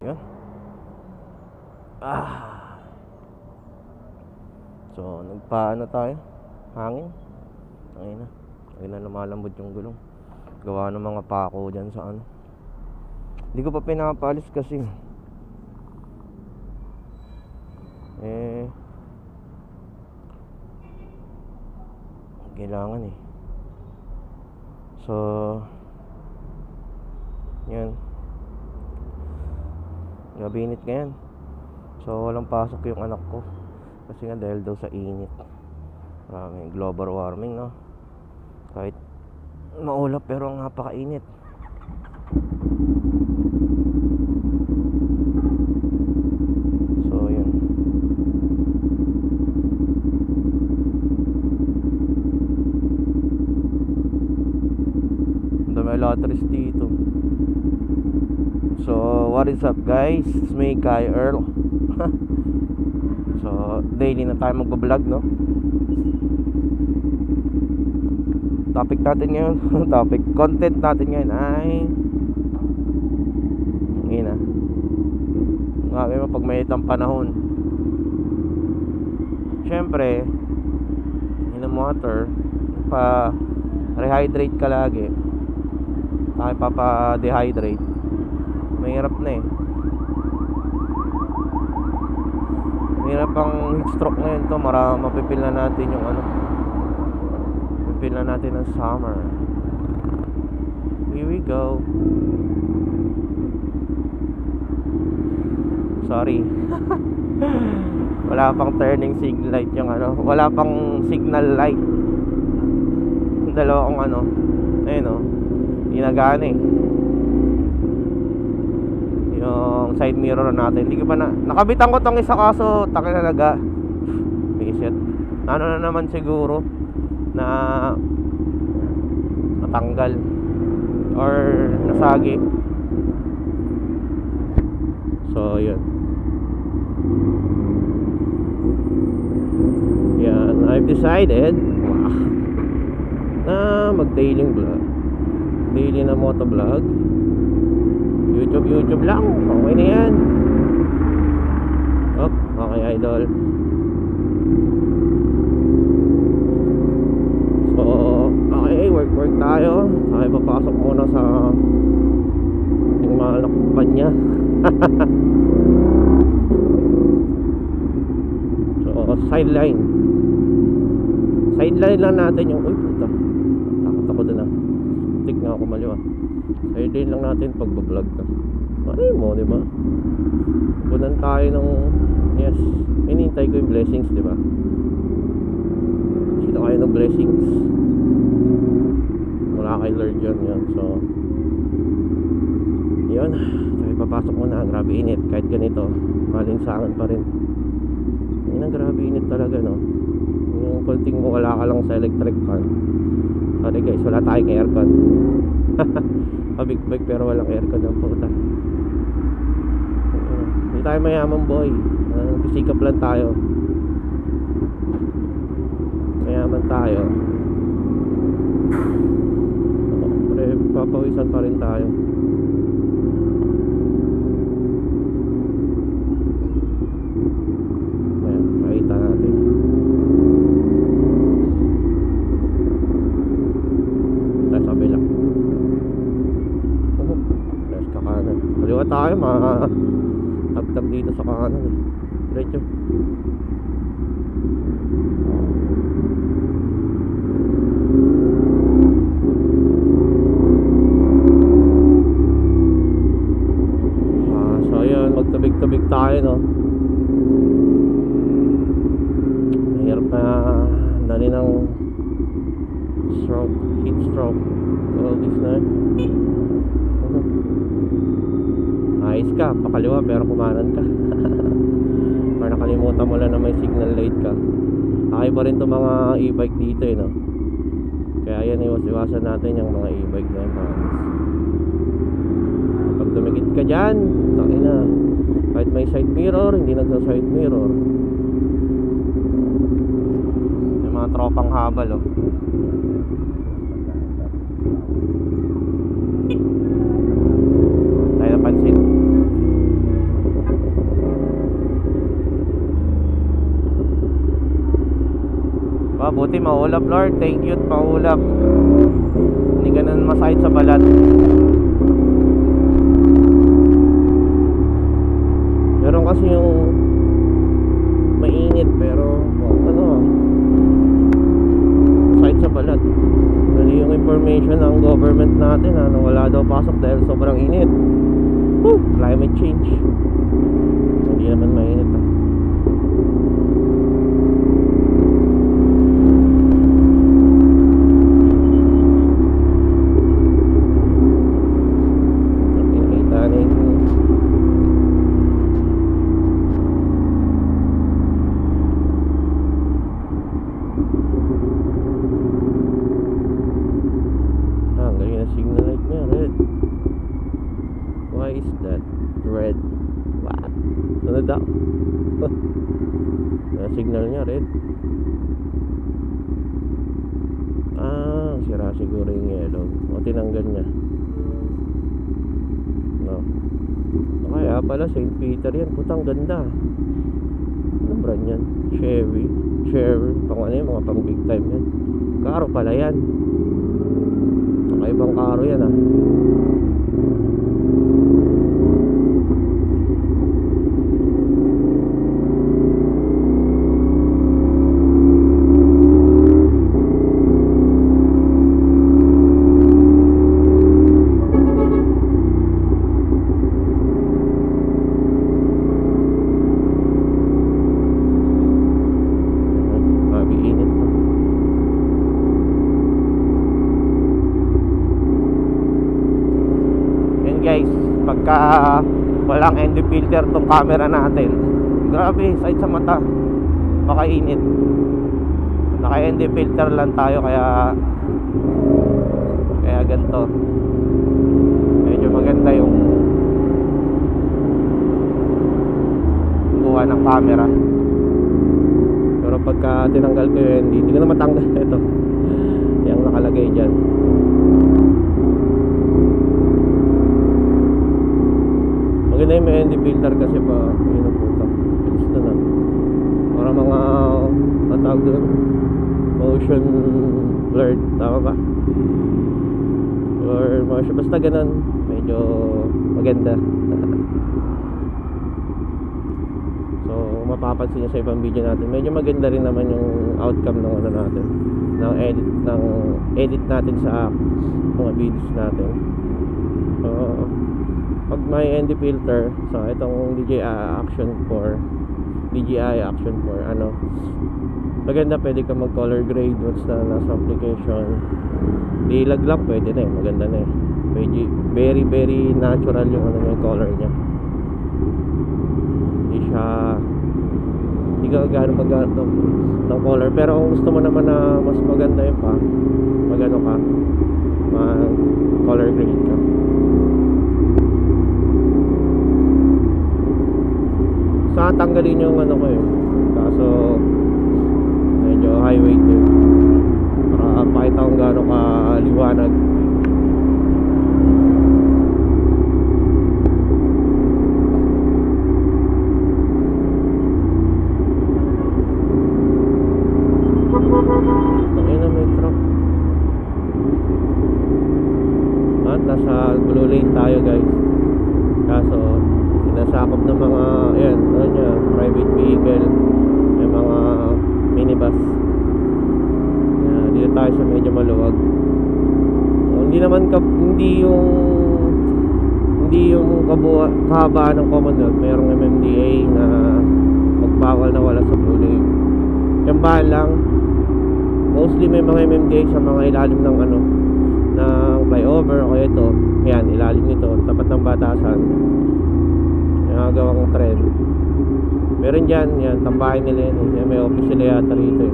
Yan. So nagpaano tayo, hangin. Ayun na lumalambot yung gulong. Gawa ng mga pako dyan sa ano. Hindi ko pa pinapalis kasi kailangan So yan, gabinit ngayon. So walang pasok yung anak ko kasi nga dahil daw sa init. Maraming global warming, no? Kahit maulap pero napakainit. So yun. May lotteries dito. So what is up guys, it's me Kai Earl. So daily na tayo magbablog, no? Topic natin ngayon content natin ngayon ay ngayon pag mainit ang panahon, syempre inom water, pa rehydrate ka lagi. Tayo papa-dehydrate, mahirap na mahirap ang heat stroke ngayon to. Mapipil na natin yung mapipil na natin ng summer. Here we go. Sorry. Wala pang turning signal light yung wala pang signal light. Dalawang ayun ginagana yung side mirror natin. Hindi ko pa nakabitan ko tong isa, kaso takilalaga bisit na naman siguro na natanggal or nasagi. So yun, I've decided na mag-daily vlog, daily na motovlog. YouTube lang, okay na yan. Okay idol. So okay, work tayo. Tayo papasok muna sa yung mga lakpan. So sideline lang natin yung puta, takot ako dun tik nga ako maliwa. Sideline lang natin pagbablog ka. Ay mo, diba? Bunan tayo ng yes, hinihintay ko yung blessings, diba? Sino kayo ng blessings? Wala kay Lord yun. So yun, tayo papasok muna. Grabe init, kahit ganito malinsangan pa rin. Yun ang grabe init talaga, no? Yung konting mo wala ka lang sa electric fan. Sorry guys, wala tayong aircon. Pabig-big pero walang aircon ng puta. Hindi tayo mayaman boy, pisikap lang tayo. Mayaman tayo, pre, papawisan pa rin tayo. Ayan, makita natin. Tayo sa kabila. Let's kakanan. Kaliwa tayo, tagtag dito sa kanan diretso. So yun, magtabig-tabig tayo, no? Mahirap na dali ng heat stroke. All this na ayos ka, pakaliwa pero kumanan ka. Para nakalimutan mo lang na may signal light ka. Okay pa rin itong mga e-bike dito, no? Kaya yan, iwasan natin yung mga e-bike na yun. Pag dumikit ka dyan, takin na, kahit may side mirror, hindi nagsa-side mirror. Yung mga tropang habal, oh. Tayo napansin. Buti maulap, Lord. Thank you at maulap. Hindi ganun masakit sa balat. Meron kasi yung mainit pero masakit sa balat. Mali yung information ng government natin na wala daw pasok dahil sobrang init. Climate change. Hindi naman mainit signal niya red. Sira siguro yung yellow o tinanggal niya, no? Kaya pala St. Peter yan. Putang ganda. Anong brand yan? Chevy pang ano yung mga pang big time yan. Karo pala yan. Kakaibang karo yan guys. Pagka walang ND filter tong camera natin, grabe, sakit sa mata, makainit. Naka ND filter lang tayo kaya ganito. Medyo maganda yung buha ng camera. Pero pagka tinanggal ko yun, hindi ko na matanggal ito. Yung nakalagay dyan. Maganda yung may ND filter kasi pa yun ang puta. Bilis na lang. Para mga matawag doon, motion blurred. Tama ba? Or basta ganun. Medyo maganda. So mapapansin nyo sa ibang video natin, medyo maganda rin naman yung outcome ng ano natin, ng edit natin sa mga videos natin. So pag may ND filter, so itong DJI Action 4 ano, maganda, pwede ka mag color grade once na nasa application. Dilag lang pwede na maganda na very very natural yung ano yung color niya. Hindi ka gano'n mag-ano ng color. Pero kung gusto mo naman na mas maganda yun pa, mag-ano ka, mag color grade ka. Sa tanggalin yung ano ko kaso medyo high weight para pakita kung gaano ka liwanag. Nasa blue lane tayo guys, kaso sinasakop ng mga private vehicle, may mga minibus. Dito tayo sa medyo maluwag. Hindi yung kahabaan ng Commonwealth. Mayroong MMDA na magbawal na wala sa blue lane. Kambahan lang, mostly may mga MMDA sa mga ilalim ng ng flyover o ito. Yan, ilalim nito, tapat ng batasan, nagagawang trend. Meron dyan, yan, tambahin nila yan. May office sila yata rito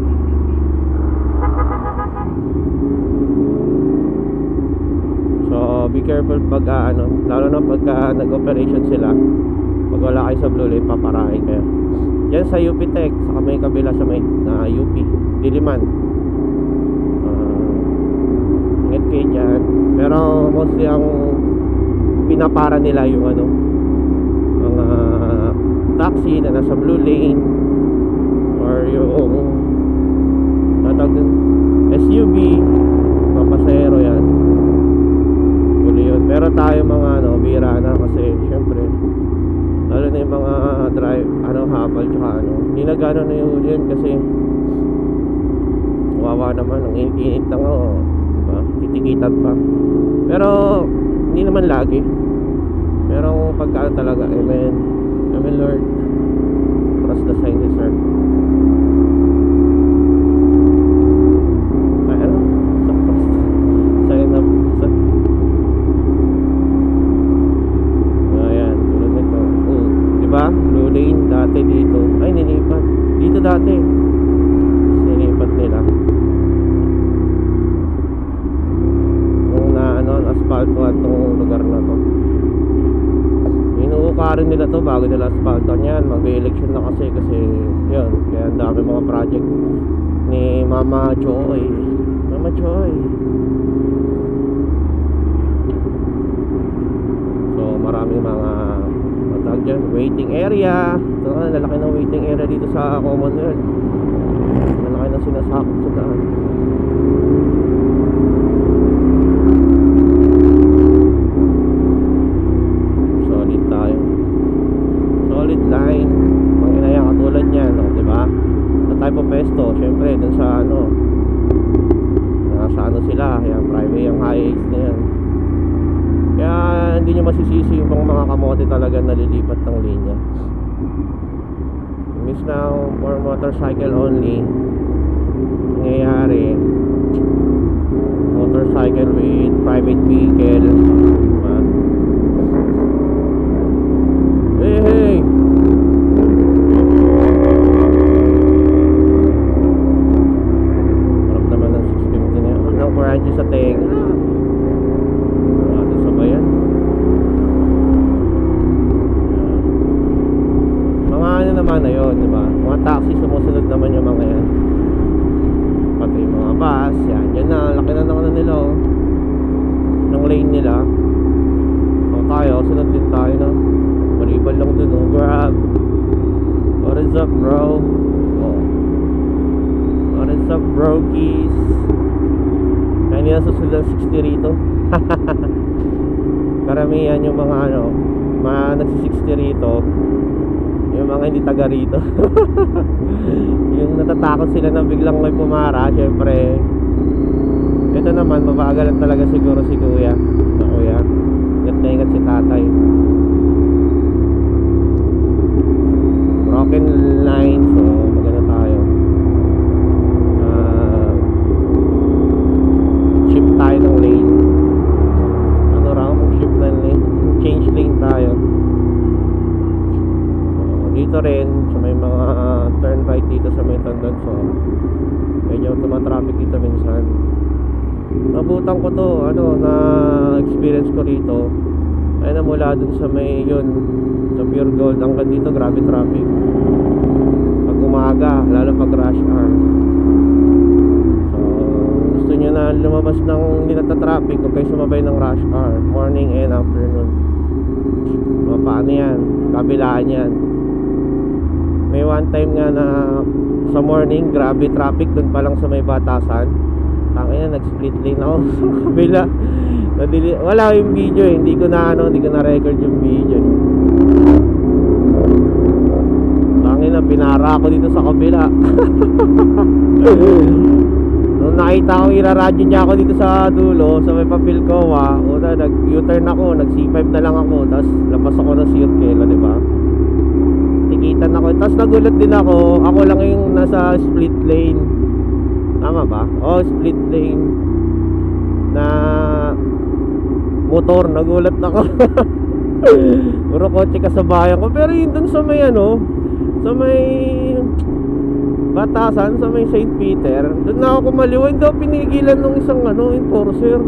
So be careful pag lalo na pagka nag-operation sila. Pag wala kayo sa blue lane, paparahin kayo. Yan sa UP Tech, saka may kabila sa may UP Diliman. Ingat kayo dyan. Pero mostly ang pinapara nila yung mga taxi na nasa blue lane, or yung tawag dun, SUV, mga pasahero yan, huli yun. Pero tayo mga bira na kasi syempre lalo na yung mga drive, habal tsaka hindi na gano'n na yung huli yun kasi wawa naman, ang init na nga, diba? Titikitan pa. Pero hindi naman lagi, pero pagkaan talaga, amen, amen Lord, cross the sign is sir. Blue lane dati dito. Ay, nilipat. Dito dati. Nilipat nila. Nung asfaltohan tong lugar na to. Inuukarin nila to bago nila asfaltohan yan. Mag-election na kasi yun. Kaya ang dami mga project ni Mama Joy. Mama Joy. So, maraming mga dyan, waiting area. Ito nga, lalaki ng waiting area dito sa Commonwealth. Lalaki ng sinasakop sa daan. Solid tayo. Solid line. Panginaya katulad nyan, diba? Sa tayo po pesto, syempre dun sa nasa sila, yan, private yung highways na yan. Kaya hindi nyo masisisi yung mga kamote talaga nalilipat ng linya. Miss now for motorcycle only. Nangyayari motorcycle with private vehicle, diba? Hey hey, harap naman ng 650 na yun. Ang kuradyo sa tenga. Naman na yun, diba? Mga taxi sumusunod naman yung mga yan. Pati yung mga bus, yan na, laki na nila ng lane nila. So tayo, sunod din tayo na maliban lang dun, Grab. What is up bro? What is up bro keys? Kaya hindi na susunod ang 60 rito. Karamihan yung mga mga nagsi-60 rito, yung mga hindi taga rito. Yung natatakot sila na biglang may pumara. Syempre ito naman, mabagalan talaga siguro si kuya. Ingat na ingat si tatay. Broken line. So maganda tayo, shift tayo ng lane. Shift ng lane, change lane tayo. Dito rin, so may mga turn right dito sa may Tandon. So medyo tumatraffic dito minsan. Nabutan ko to, na experience ko rito ay na mula dun sa may yun, sa Pure Gold hanggang dito, grabe traffic pag umaga, lalo pag rush hour. So gusto nyo na lumabas ng hindi nata-traffic, huwag kayo sumabay ng rush hour, morning and afternoon. Paano yan, kabilaan yan. May one time nga na sa morning, grabe traffic dun pa lang sa may Batasan. Tangina, nag-split lane ako sa kabila. Wala yung video eh. Hindi ko na record yung video eh. Tangina, pinara ako dito sa kabila. Nung nakita ko, iraradyo niya ako dito sa dulo, sa may Papilcoa, nag-U-turn ako, nag-C5 na lang ako, tapos lapas ako ng circle, diba? Tikitan ako, tapos nagulat din ako lang yung nasa split lane. Tama ba? Split lane na motor, nagulat ako. Puro kotse kasabayan ko. Pero yun dun sa may sa may Batasan, sa may St. Peter, doon na ako kumaliwa. Hindi ako pinigilan ng isang enforcer.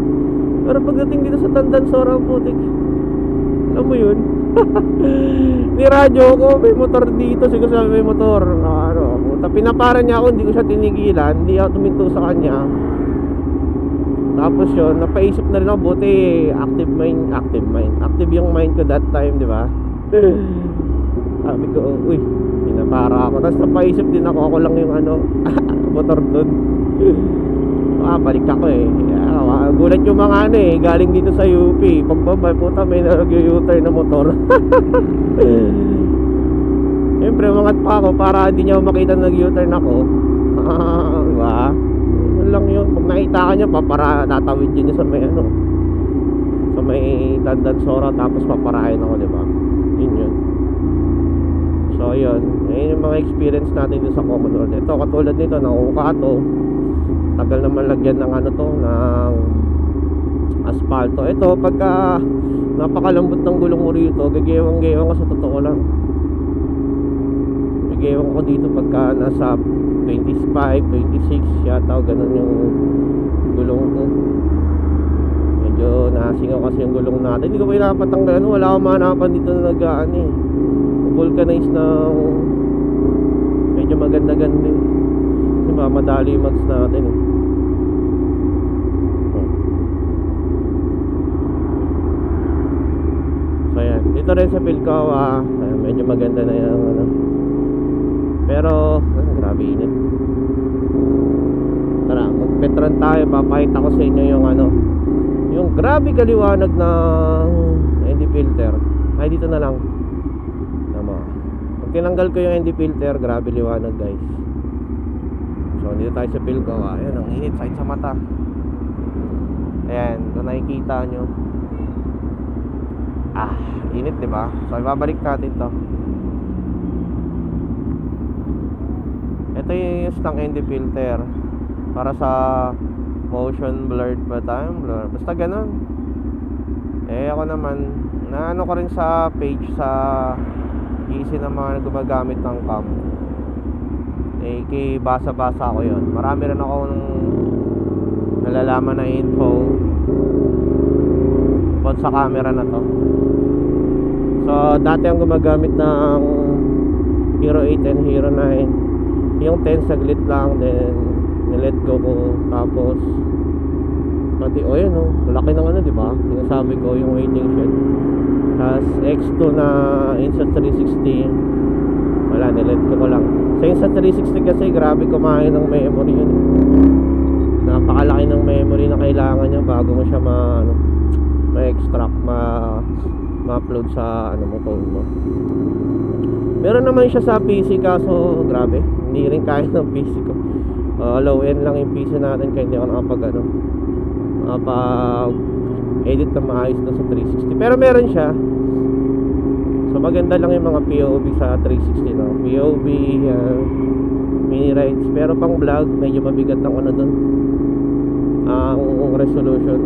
Pero pagdating dito sa Tandansora, putik, alam mo yun, niradyo ko, may motor dito. Siguro sabi may motor, pinapara niya ako, hindi ko siya tinigilan, hindi ako tuminto sa kanya. Tapos yun, napaisip na rin ako, buti active yung mind ko that time, di ba? Sabi ko, uy, pinapara ako. Tapos napaisip din ako lang yung motor dun. Balik ako eh. Gulat yung mga galing dito sa UP. Pagbabay, puta, may nag-u-turn na motor. Siyempre, umangat pa ako para hindi niya makita nag-u-turn ako. Diba? Yun lang yun. Pag nakita ka niya, para tatawid yun sa may sa may Tandansora, tapos paparahin ako, diba? Yun. So yun, ayun yung mga experience natin dito sa Commonwealth. Ito, katulad nito, nauuka to. Tagal naman lagyan ng ng asfalto. Ito, pagka napakalambot ng gulong mo rito, gagewang-gewang ka sa totoo lang. Gagewang ko dito pagka nasa 25, 26 yata, ganun yung gulong ko. Medyo nasingaw kasi yung gulong natin. Hindi ko pa pinapatanggal. Wala akong mahanapan dito na vulcanize ng medyo maganda-ganda eh. Kasi madali yung mags natin eh. So yan, dito rin sa Pilcoa, medyo maganda na yung pero grabe init. Tara, magpetron tayo. Papakita ko sa inyo yung yung grabe kaliwanag ng ND filter. Ay, dito na lang. Pag tinanggal ko yung ND filter, grabe liwanag guys. So dito tayo sa Pilcoa. Ayun, ang init, sakit sa mata. Ayan, kung nakikita nyo, init, diba? So ibabalik natin to. Ito yung use ng ND filter para sa motion blurred ba tayo? Blur. Basta ganun. Ako naman, ko rin sa page sa GC ng mga gumagamit ng cam. Basa-basa ko yun. Marami rin ako nalalaman na info about sa camera na to. So dati ang gumagamit ng Hero 8 and Hero 9. Yung 10 saglit lang, then nilet go ko. Tapos pati yun laki ng diba? Yung sabi ko, yung waiting shed. Tapos X2 na Insta360, wala, nilet ko lang. Sa Insta360 kasi grabe kumain ng memory yun. Napakalaki ng memory na kailangan niya bago mo siya ma-extract, ma-upload sa mo, phone mo. Meron naman siya sa PC, kaso grabe, hindi rin kaya ng PC ko. Low end lang yung PC natin, kaya hindi ako nakapag-edit na maayos na sa 360. Pero meron siya. So maganda lang yung mga POV sa 360 no? POV, mini rides. Pero pang vlog, medyo mabigat ang dun, ang resolution.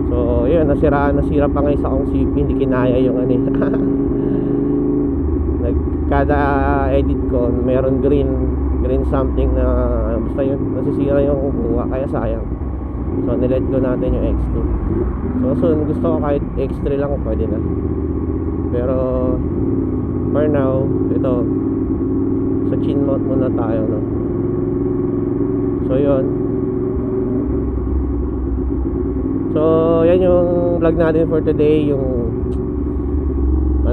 So yun, nasira pa nga isa akong CP, hindi kinaya yung kada edit ko meron green something na basta yun, nasisira yung buwa, kaya sayang. So nilet ko natin yung X2. So soon, gusto ko kahit X3 lang pwede na. Pero for now, ito sa chin mount muna tayo no? So yun. So yan yung vlog natin for today. Yung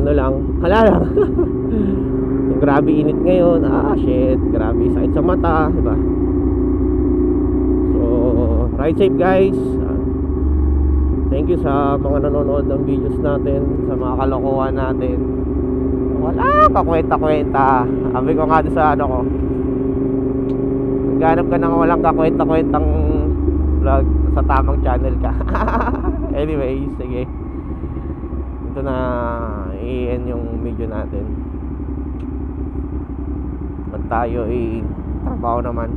lang, hala lang. Yung grabe init ngayon. Shit, grabe sakit sa mata, diba? So ride safe guys. Thank you sa mga nanonood ng videos natin, sa mga kalokohan natin. Wala kakwenta-kwenta. Sabi ko nga doon sa ko, naghanap ka ng walang kakwenta-kwentang vlog, sa tamang channel ka. Anyway, sige, ito na i-end yung video natin. Pag tayo trabaho naman.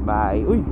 Bye. Uy!